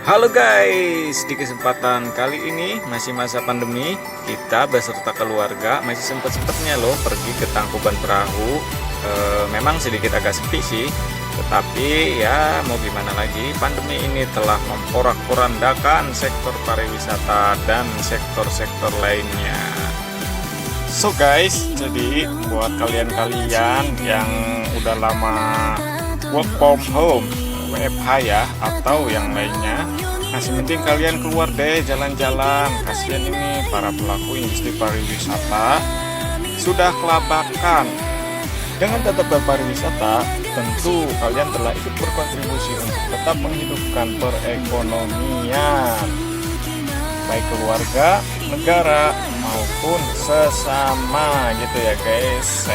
Halo guys, di kesempatan kali ini masih masa pandemi, kita beserta keluarga masih sempat-sempatnya loh pergi ke Tangkuban Perahu. Memang sedikit agak sepi sih, tetapi ya mau gimana lagi, pandemi ini telah memporak-porandakan sektor pariwisata dan sektor-sektor lainnya. So guys, jadi buat kalian-kalian yang udah lama work from home, WFH ya, atau yang lainnya, masih penting kalian keluar deh jalan-jalan. Kasihan ini para pelaku industri pariwisata sudah kelabakan. Dengan tetap berpariwisata, tentu kalian telah ikut berkontribusi untuk tetap menghidupkan perekonomian, baik keluarga, negara, maupun sesama gitu ya guys.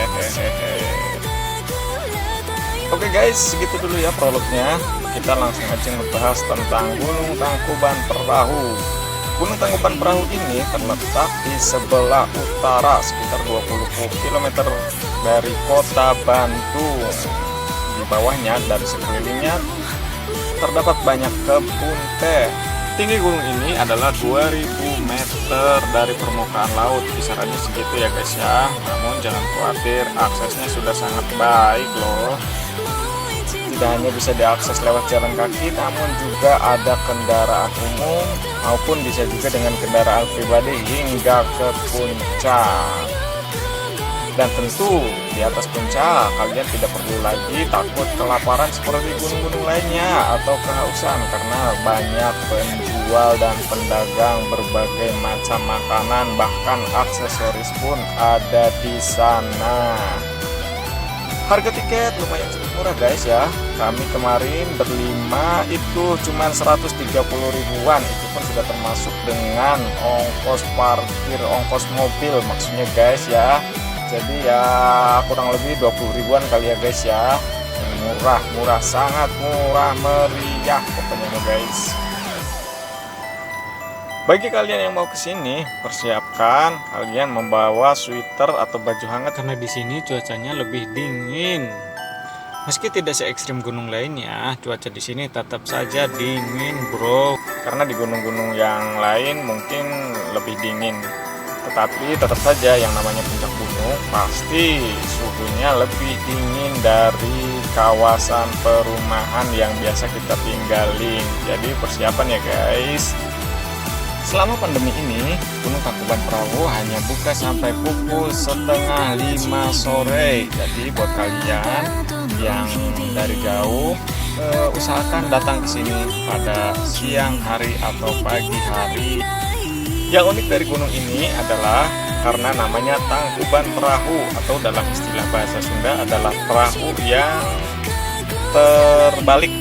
Oke guys, segitu dulu ya prolognya. Kita langsung aja ngebahas tentang Gunung Tangkuban Perahu. Gunung Tangkuban Perahu ini terletak di sebelah utara sekitar 20 km dari kota Bandung. Di bawahnya dan sekelilingnya terdapat banyak kebun teh. Tinggi gunung ini adalah 2000 meter dari permukaan laut. Kisarannya segitu ya guys ya. Namun jangan khawatir, aksesnya sudah sangat baik loh. Tidak hanya bisa diakses lewat jalan kaki, namun juga ada kendaraan umum maupun bisa juga dengan kendaraan pribadi hingga ke puncak. Dan tentu di atas puncak kalian tidak perlu lagi takut kelaparan seperti gunung-gunung lainnya atau kehausan, karena banyak penjual dan pedagang berbagai macam makanan, bahkan aksesoris pun ada di sana. Harga tiket lumayan cukup murah guys ya. Kami kemarin berlima itu cuma 130 ribuan. Itu pun sudah termasuk dengan ongkos parkir, ongkos mobil maksudnya guys ya. Jadi ya kurang lebih 20 ribuan kali ya guys ya. Murah, sangat murah meriah pokoknya guys. Bagi kalian yang mau kesini, persiapkan kalian membawa sweater atau baju hangat karena di sini cuacanya lebih dingin. Meski tidak se ekstrim gunung lainnya, cuaca di sini tetap saja dingin, bro. Karena di gunung-gunung yang lain mungkin lebih dingin, tetapi tetap saja yang namanya puncak gunung pasti suhunya lebih dingin dari kawasan perumahan yang biasa kita tinggalin. Jadi persiapan ya guys. Selama pandemi ini, Gunung Tangkuban Perahu hanya buka sampai pukul 4:30 sore. Jadi buat kalian yang dari jauh, usahakan datang ke sini pada siang hari atau pagi hari. Yang unik dari gunung ini adalah karena namanya Tangkuban Perahu, atau dalam istilah bahasa Sunda adalah perahu yang terbalik.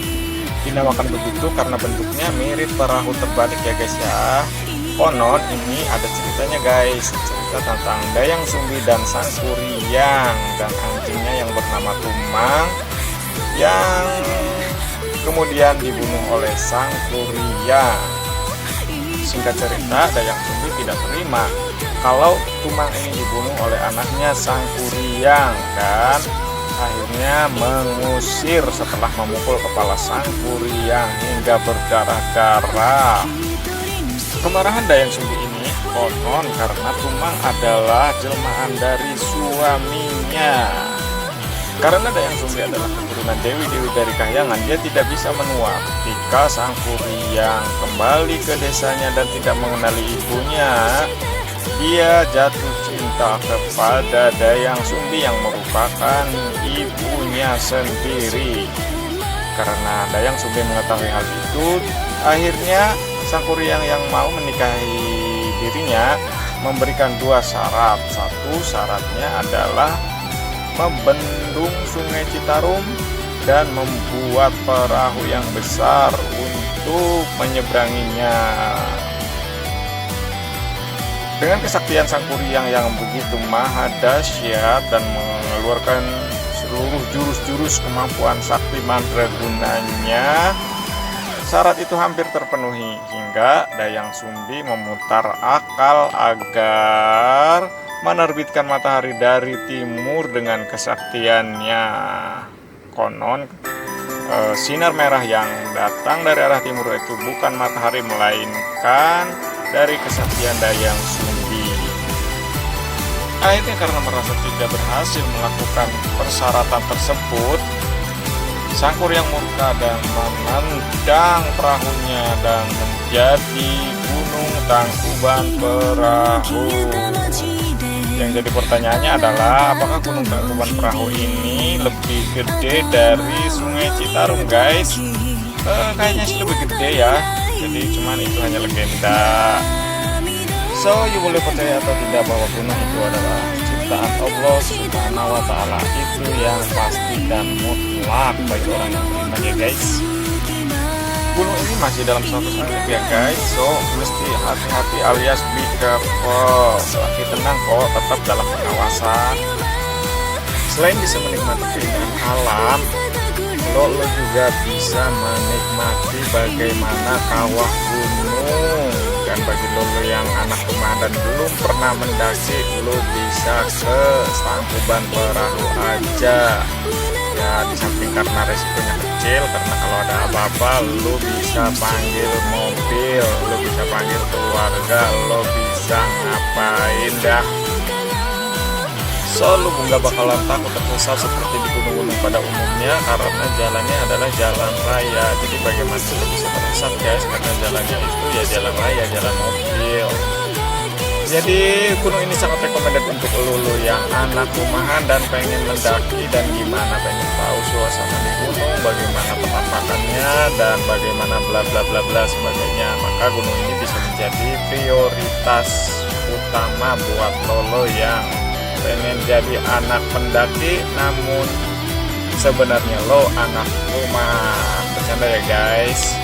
Dinamakan begitu karena bentuknya mirip perahu terbalik ya guys ya. Konon ini ada ceritanya guys, cerita tentang Dayang Sumbi dan Sang Kuryang dan anjingnya yang bernama Tumang yang kemudian dibunuh oleh Sang Kuryang. Singkat cerita, Dayang Sumbi tidak terima kalau Tumang ini dibunuh oleh anaknya Sang Kuryang dan akhirnya mengusir setelah memukul kepala Sang Kuryang hingga berdarah-darah. Kemarahan Dayang Sumbi ini konon karena Tumang adalah jelmaan dari suaminya. Karena Dayang Sumbi adalah keturunan dewi-dewi dari Kahyangan, dia tidak bisa menua. Ketika Sang Kuryang kembali ke desanya dan tidak mengenali ibunya, dia jatuh cinta kepada Dayang Sumbi yang merupakan ibunya sendiri. Karena Dayang Sumbi mengetahui hal itu, akhirnya Sang Kuryang yang mau menikahi dirinya memberikan dua syarat. Satu syaratnya adalah membendung Sungai Citarum dan membuat perahu yang besar untuk menyeberanginya. Dengan kesaktian Sang Kuryang yang begitu maha dahsyat dan mengeluarkan seluruh jurus-jurus kemampuan sakti mandragunanya, syarat itu hampir terpenuhi hingga Dayang Sumbi memutar akal agar menerbitkan matahari dari timur dengan kesaktiannya. Konon sinar merah yang datang dari arah timur itu bukan matahari melainkan dari kesaktian Dayang Sumbi. Akhirnya karena merasa tidak berhasil melakukan persyaratan tersebut, Sang Kuryang murka dan menendang perahunya dan menjadi gunung Tangkuban Perahu. Yang jadi pertanyaannya adalah apakah gunung Tangkuban Perahu ini lebih gede dari Sungai Citarum, guys? Kayaknya sih lebih gede ya. Jadi cuman itu hanya legenda. So, you boleh percaya atau tidak bahwa gunung itu adalah ciptaan Allah Subhanahu wa Ta'ala. Itu yang pasti dan mutlak bagi orang yang beriman ya, guys. Gunung ini masih dalam status aktif ya, guys. So, mesti hati-hati alias be careful. Tapi tenang kok, tetap dalam pengawasan. Selain bisa menikmati keindahan alam, lo juga bisa menikmati bagaimana kawah gunung. Dan bagi lo yang anak rumah dan belum pernah mendaki, lo bisa ke Tangkuban Perahu aja ya. Di samping karena resikonya kecil, karena kalau ada apa-apa lo bisa panggil mobil, lo bisa panggil keluarga, lo bisa ngapain dah. So, lu nggak bakalan takut tersesat seperti di gunung-gunung pada umumnya, karena jalannya adalah jalan raya. Jadi bagaimana lu bisa tersesat, guys? Karena jalannya itu ya jalan raya, jalan mobil. Jadi gunung ini sangat recommended untuk lu yang anak rumahan dan pengen mendaki dan gimana, pengen tahu suasana di gunung, bagaimana penampakannya dan bagaimana bla bla bla bla sebagainya. Maka gunung ini bisa menjadi prioritas utama buat lo yang pengen jadi anak pendaki namun sebenarnya lo anak rumah. Bercanda ya, guys.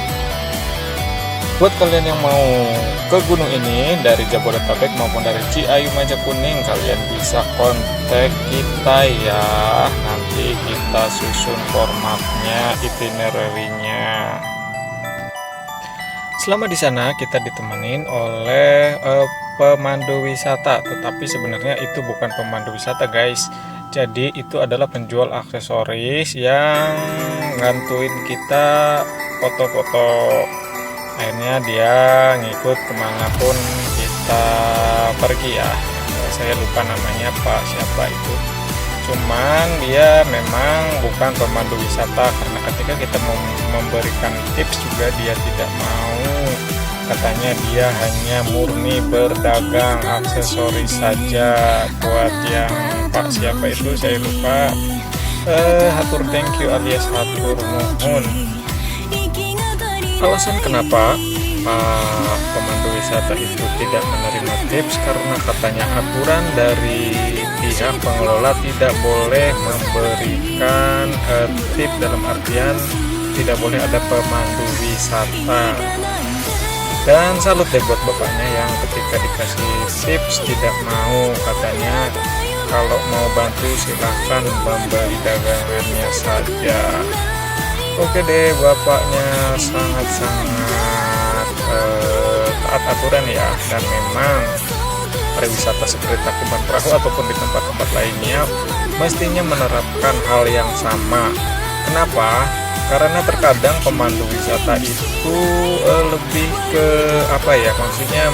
Buat kalian yang mau ke gunung ini dari Jabodetabek maupun dari Ciayu Majakuning, kalian bisa kontak kita ya. Nanti kita susun formatnya, itinerary-nya. Selama di sana kita ditemenin oleh pemandu wisata, tetapi sebenarnya itu bukan pemandu wisata, guys. Jadi itu adalah penjual aksesoris yang ngantuin kita foto-foto. Akhirnya dia ngikut kemanapun kita pergi ya. Saya lupa namanya Pak siapa itu. Cuman dia memang bukan pemandu wisata, karena ketika kita memberikan tips juga dia tidak mau. Katanya dia hanya murni berdagang aksesoris saja. Buat yang Pak siapa itu saya lupa. Hatur thank you alias hatur nuhun. Alasan kenapa Pak pemandu wisata itu tidak menerima tips karena katanya aturan dari pihak pengelola tidak boleh memberikan tip, dalam artian tidak boleh ada pemandu wisata. Dan salut deh buat bapaknya yang ketika dikasih tips tidak mau. Katanya kalau mau bantu silahkan membeli dagangannya saja. Oke deh, bapaknya sangat-sangat taat aturan ya. Dan memang pariwisata seperti Tangkuban Perahu ataupun di tempat-tempat lainnya mestinya menerapkan hal yang sama. Kenapa? Karena terkadang pemandu wisata itu lebih ke apa ya, maksudnya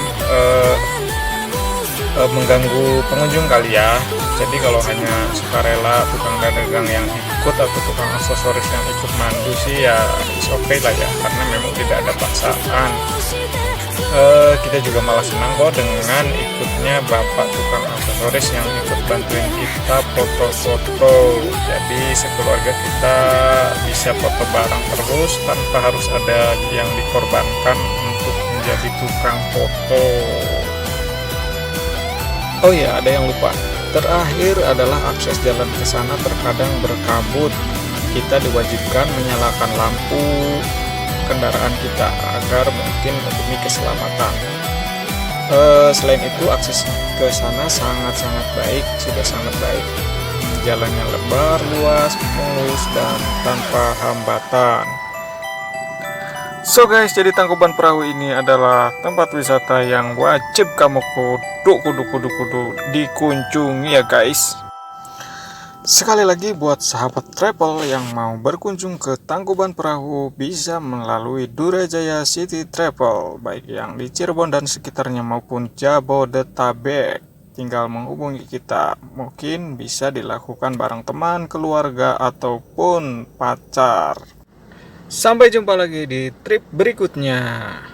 mengganggu pengunjung kali ya. Jadi kalau hanya sukarela tukang dagang yang ikut atau tukang aksesoris yang ikut mandu sih ya is okay lah ya, karena memang tidak ada paksaan. Kita juga malah senang kok dengan ikutnya bapak tukang aksesoris yang ikut bantuin kita foto-foto. Jadi sekeluarga kita bisa foto bareng terus tanpa harus ada yang dikorbankan untuk menjadi tukang foto. Oh ya, ada yang lupa. Terakhir adalah akses jalan ke sana terkadang berkabut. Kita diwajibkan menyalakan lampu kendaraan kita agar mungkin demi keselamatan. Selain itu akses ke sana sangat-sangat baik, sudah sangat baik. Jalannya lebar, luas, mulus dan tanpa hambatan. So guys, jadi Tangkuban Perahu ini adalah tempat wisata yang wajib kamu kudu dikunjungi ya guys. Sekali lagi buat sahabat travel yang mau berkunjung ke Tangkuban Perahu bisa melalui Durajaya City Travel, baik yang di Cirebon dan sekitarnya maupun Jabodetabek. Tinggal menghubungi kita, mungkin bisa dilakukan bareng teman, keluarga, ataupun pacar. Sampai jumpa lagi di trip berikutnya.